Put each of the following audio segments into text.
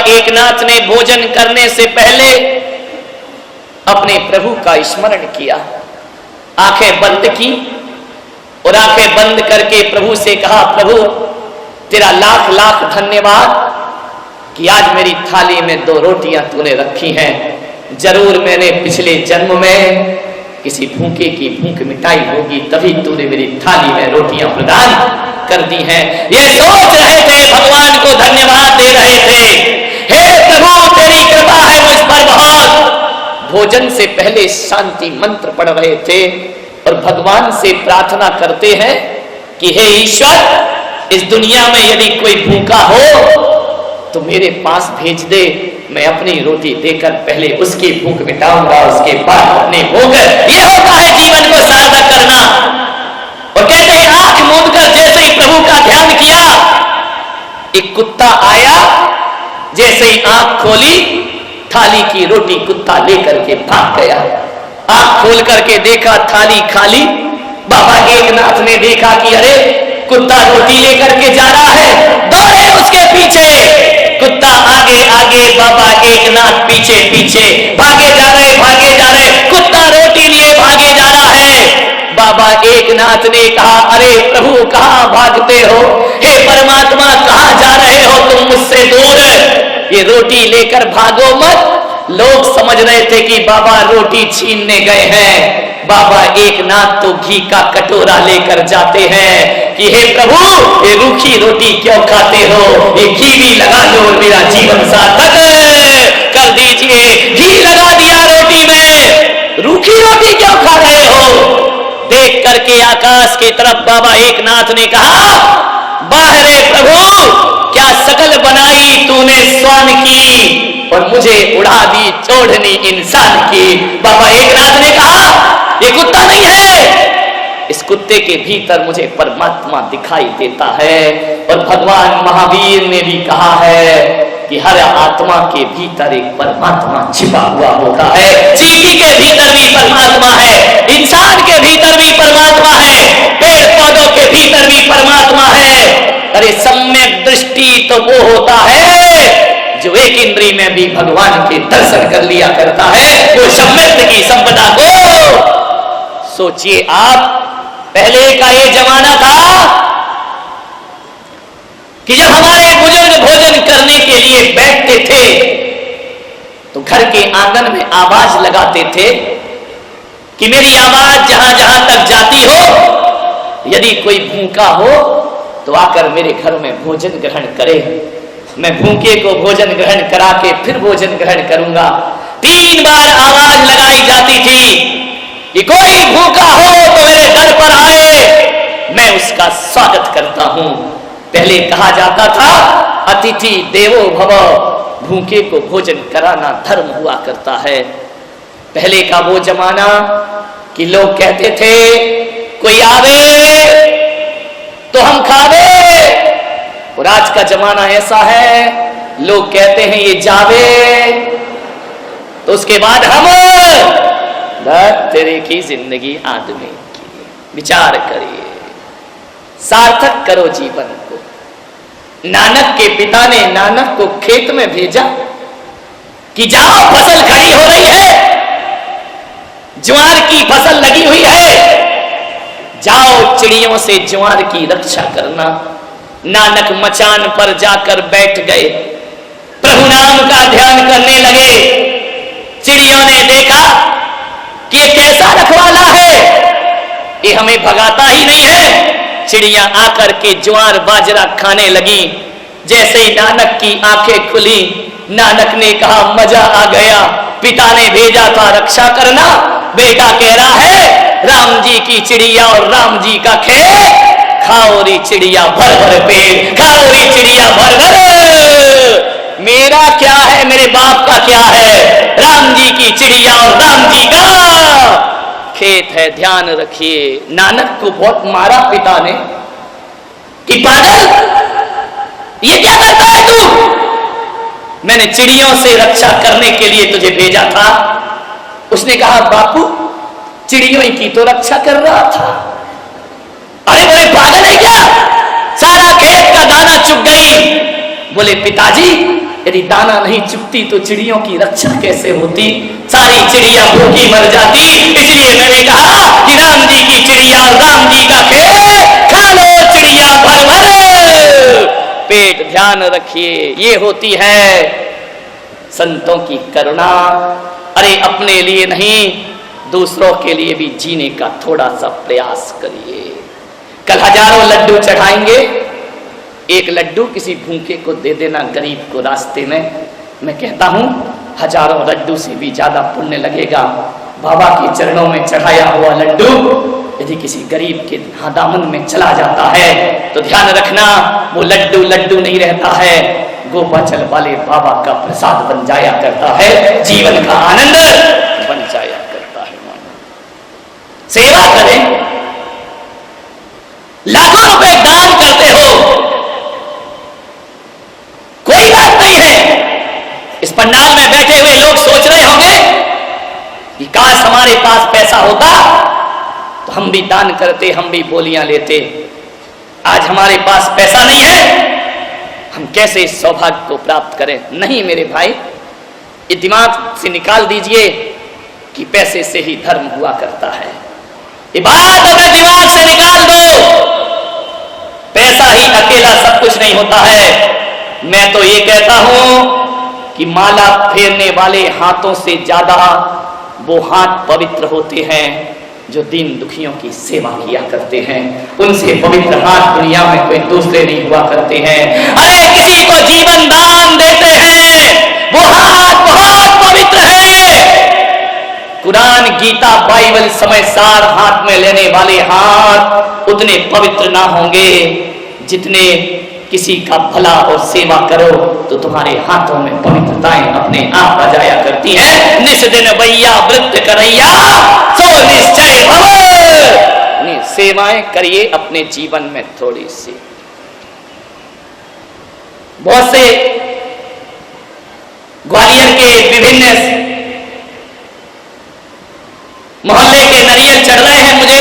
एकनाथ ने भोजन करने से पहले अपने प्रभु का स्मरण किया, आंखें बंद की और आंखें बंद करके प्रभु से कहा, प्रभु तेरा लाख लाख धन्यवाद कि आज मेरी थाली में 2 रोटियां तूने रखी हैं। जरूर मैंने पिछले जन्म में किसी भूखे की भूख मिटाई होगी, तभी तूने मेरी थाली में रोटियां प्रदान कर दी हैं। ये सोच रहे थे, भगवान को धन्यवाद दे रहे थे, हे प्रभु तेरी कृपा है मुझ पर बहुत। भोजन से पहले शांति मंत्र पढ़ रहे थे और भगवान से प्रार्थना करते हैं कि हे ईश्वर, इस दुनिया में यदि कोई भूखा हो तो मेरे पास भेज दे, मैं अपनी रोटी देकर पहले उसकी भूख मिटाऊंगा, उसके बाद अपने भोग। ये होता है जीवन को सार्थक करना। और कहते हैं आंख मूंद कर जैसे ही प्रभु का ध्यान किया, एक कुत्ता आया, जैसे ही आंख खोली, थाली की रोटी कुत्ता लेकर के भाग गया। आंख खोल करके देखा थाली खाली। बाबा एकनाथ ने देखा कि अरे कुत्ता रोटी लेकर के जा रहा है, दौड़े उसके पीछे। कुत्ता आगे आगे, बाबा एकनाथ पीछे पीछे, भागे जा रहे, कुत्ता रोटी लिए भागे जा रहा है। बाबा एकनाथ ने कहा, अरे प्रभु कहां भागते हो, हे परमात्मा कहां जा रहे हो तुम मुझसे दूर, ये रोटी लेकर भागो मत। लोग समझ रहे थे कि बाबा रोटी छीनने गए हैं। बाबा एकनाथ तो घी का कटोरा लेकर जाते हैं कि हे प्रभु ये रूखी रोटी क्यों खाते हो, ये घी भी लगा लो, मेरा जीवन सार्थक कर दीजिए। घी लगा दिया रोटी में, रूखी रोटी क्यों खा रहे हो। देख करके आकाश की तरफ बाबा एकनाथ ने कहा, बाहरे प्रभु क्या सकल बनाई तूने स्वान की और मुझे उड़ा दी चोढ़नी इंसान की। बाबा एकनाथ ने कहा, ये कुत्ता नहीं है, इस कुत्ते के भीतर मुझे परमात्मा दिखाई देता है। और भगवान महावीर ने भी कहा है कि हर आत्मा के भीतर एक परमात्मा छिपा हुआ होता है। चींटी के भीतर भी परमात्मा है, इंसान के भीतर भी परमात्मा है, पेड़ पौधों के भीतर भी परमात्मा है। अरे सम्यक दृष्टि तो वो होता है जो एक इंद्री में भी भगवान के दर्शन कर लिया करता है, वो सम्यक की संपदा को। सोचिए आप, पहले का ये जमाना था कि जब हमारे बुजुर्ग भोजन करने के लिए बैठते थे तो घर के आंगन में आवाज लगाते थे कि मेरी आवाज जहां जहां तक जाती हो, यदि कोई भूखा हो तो आकर मेरे घर में भोजन ग्रहण करे। मैं भूखे को भोजन ग्रहण करा के फिर भोजन ग्रहण करूंगा। 3 बार आवाज लगाई जाती थी कि कोई भूखा हो तो मेरे दर पर आए, मैं उसका स्वागत करता हूं। पहले कहा जाता था अतिथि देवो भव, भूखे को भोजन कराना धर्म हुआ करता है। पहले का वो जमाना कि लोग कहते थे कोई आवे तो हम खावे, और आज का जमाना ऐसा है लोग कहते हैं ये जावे तो उसके बाद हम। तेरे की जिंदगी आदमी की, विचार करिए, सार्थक करो जीवन को। नानक के पिता ने नानक को खेत में भेजा कि जाओ फसल खड़ी हो रही है, ज्वार की फसल लगी हुई है, जाओ चिड़ियों से ज्वार की रक्षा करना। नानक मचान पर जाकर बैठ गए, प्रभु नाम का ध्यान करने लगे। चिड़ियों ने देखा कि ये कैसा रखवाला है, ये हमें भगाता ही नहीं है। चिड़ियां आकर के ज्वार बाजरा खाने लगी। जैसे ही नानक की आंखें खुली, नानक ने कहा मजा आ गया, पिता ने भेजा था रक्षा करना, बेटा कह रहा है राम जी की चिड़िया और राम जी का खेत, खाओ री चिड़िया भर भर पेट, खाओ री चिड़िया भर भर। मेरा क्या है, मेरे बाप का क्या है, राम जी की चिड़िया और राम जी का खेत है, ध्यान रखिए। नानक को बहुत मारा पिता ने कि पागल ये क्या करता है तू, मैंने चिड़ियों से रक्षा करने के लिए तुझे भेजा था। उसने कहा बापू चिड़ियों की तो रक्षा कर रहा था। अरे बोले पागल है क्या, सारा खेत का दाना चुग गई। बोले पिताजी यदि दाना नहीं चुगती तो चिड़ियों की रक्षा कैसे होती? सारी चिड़िया भूखी मर जाती। इसलिए मैंने कहा कि राम जी की चिड़िया और राम जी का खेत, खा लो चिड़िया भर भर, पेट ध्यान रखिए। ये होती है संतों की करुणा। अरे अपने लिए नहीं, दूसरों के लिए भी जीने का थोड़ा सा प्रयास करिए। कल हजारों लड्डू चढ़ाएंगे, एक लड्डू किसी भूखे को दे देना, गरीब को रास्ते में। मैं कहता हूं हजारों लड्डू से भी ज्यादा पुण्य लगेगा। बाबा के चरणों में चढ़ाया हुआ लड्डू यदि किसी गरीब के दामन में चला जाता है तो ध्यान रखना, वो लड्डू लड्डू नहीं रहता है, गोपाचल वाले बाबा का प्रसाद बन जाया करता है, जीवन का आनंद बन जाया करता है। सेवा करें, लाखों रुपए दान करते हो, कोई बात नहीं है। इस पंडाल में बैठे हुए लोग सोच रहे होंगे कि काश हमारे पास पैसा होता तो हम भी दान करते, हम भी बोलियां लेते। आज हमारे पास पैसा नहीं है, हम कैसे इस सौभाग्य को प्राप्त करें? नहीं मेरे भाई, ये दिमाग से निकाल दीजिए कि पैसे से ही धर्म हुआ करता है। ये बात अगर दिमाग से निकाल दो, पैसा ही अकेला सब कुछ नहीं होता है। मैं तो ये कहता हूं कि माला फेरने वाले हाथों से ज्यादा वो हाथ पवित्र होते हैं जो दीन दुखियों की सेवा किया करते हैं। उनसे पवित्र हाथ दुनिया में कोई दूसरे नहीं हुआ करते हैं। अरे किसी को जीवन दान देते हैं, वो हाथ बहुत पवित्र है। कुरान, गीता, बाइबल समय सार हाथ में लेने वाले हाथ उतने पवित्र ना होंगे जितने किसी का भला और सेवा करो तो तुम्हारे हाथों में पवित्रताएं अपने आप आ जाया करती हैं। निस्दिन भैया वृत्त करैया सो निश्चय भव। सेवाएं करिए अपने जीवन में थोड़ी सी। बहुत से ग्वालियर के विभिन्न मोहल्ले के नरियल चढ़ रहे हैं मुझे,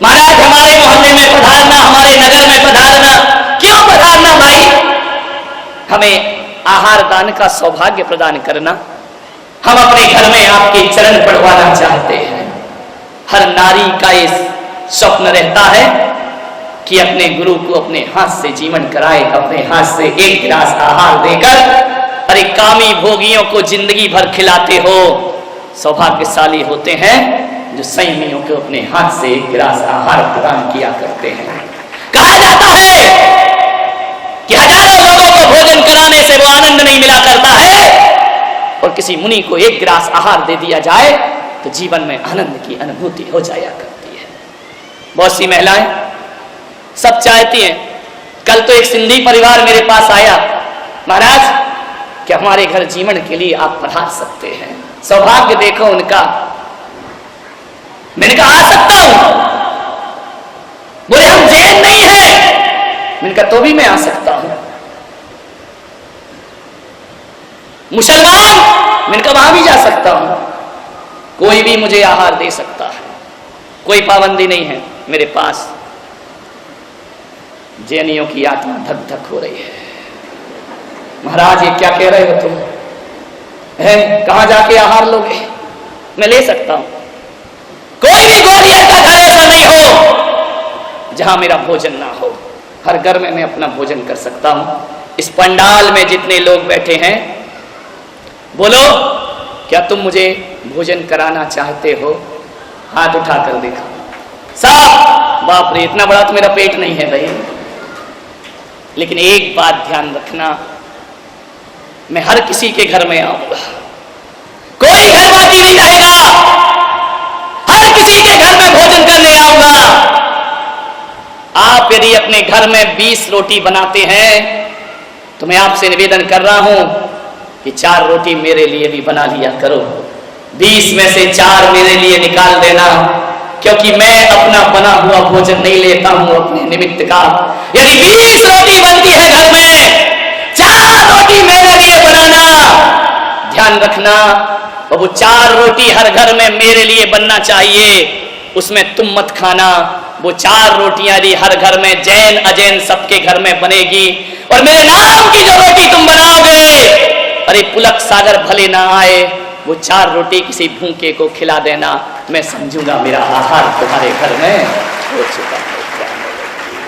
महाराज हमारे मोहल्ले में पधारना, हमारे नगर में पधारना। क्यों पधारना भाई? हमें आहार दान का सौभाग्य प्रदान करना। हम अपने घर में आपके चरण पड़वाना चाहते हैं। हर नारी का इस स्वप्न रहता है कि अपने गुरु को अपने हाथ से जीवन कराए, अपने हाथ से एक गिलास आहार देकर। अरे कामी भोगियों को जिंदगी भर खिलाते हो, सौभाग्यशाली होते हैं जो संयमियों को अपने हाथ से एक गिलास आहार प्रदान किया करते हैं। कहा जाता है कि हजारों लोगों को भोजन कराने से वो आनंद नहीं मिला करता है, और किसी मुनि को एक गिलास आहार दे दिया जाए तो जीवन में आनंद की अनुभूति हो जाया करती है। बहुत सी महिलाएं सब चाहती हैं। कल तो एक सिंधी परिवार मेरे पास आया, महाराज क्या हमारे घर जीवन के लिए आप पधार सकते हैं? सौभाग्य देखो उनका। मैंने कहा आ सकता हूं। बोले हम जैन नहीं है। मैंने कहा तो भी मैं आ सकता हूं। मुसलमान? मैंने कहा वहां भी जा सकता हूं। कोई भी मुझे आहार दे सकता है, कोई पाबंदी नहीं है मेरे पास। जैनियों की आत्मा धक धक हो रही है। महाराज ये क्या कह रहे हो तुम? है कहां जाके आहार लोगे? मैं ले सकता हूं। कोई भी ग्वालियर का घर ऐसा नहीं हो जहां मेरा भोजन ना हो। हर घर में मैं अपना भोजन कर सकता हूं। इस पंडाल में जितने लोग बैठे हैं, बोलो क्या तुम मुझे भोजन कराना चाहते हो? हाथ उठाकर देखा साहब। बाप रे, इतना बड़ा तो मेरा पेट नहीं है भाई। लेकिन एक बात ध्यान रखना, मैं हर किसी के घर में आऊंगा, कोई घर बाकी नहीं रहेगा। हर किसी के घर में भोजन करने आऊंगा। आप यदि अपने घर में 20 रोटी बनाते हैं तो मैं आपसे निवेदन कर रहा हूं कि 4 रोटी मेरे लिए भी बना लिया करो। 20 में से 4 मेरे लिए निकाल देना, क्योंकि मैं अपना बना हुआ भोजन नहीं लेता हूं अपने निमित्त का। यदि 20 रोटी बनती है घर में, 4 रोटी मेरे लिए बनाना। ध्यान रखना, वो 4 रोटी हर घर में मेरे लिए बनना चाहिए, उसमें तुम मत खाना। वो 4 रोटियां यदि हर घर में, जैन अजैन सबके घर में बनेगी, और मेरे नाम की जो रोटी तुम बनाओगे, अरे पुलक सागर भले ना आए, वो 4 रोटी किसी भूखे को खिला देना, मैं समझूंगा मेरा आहार तुम्हारे घर में हो चुका है।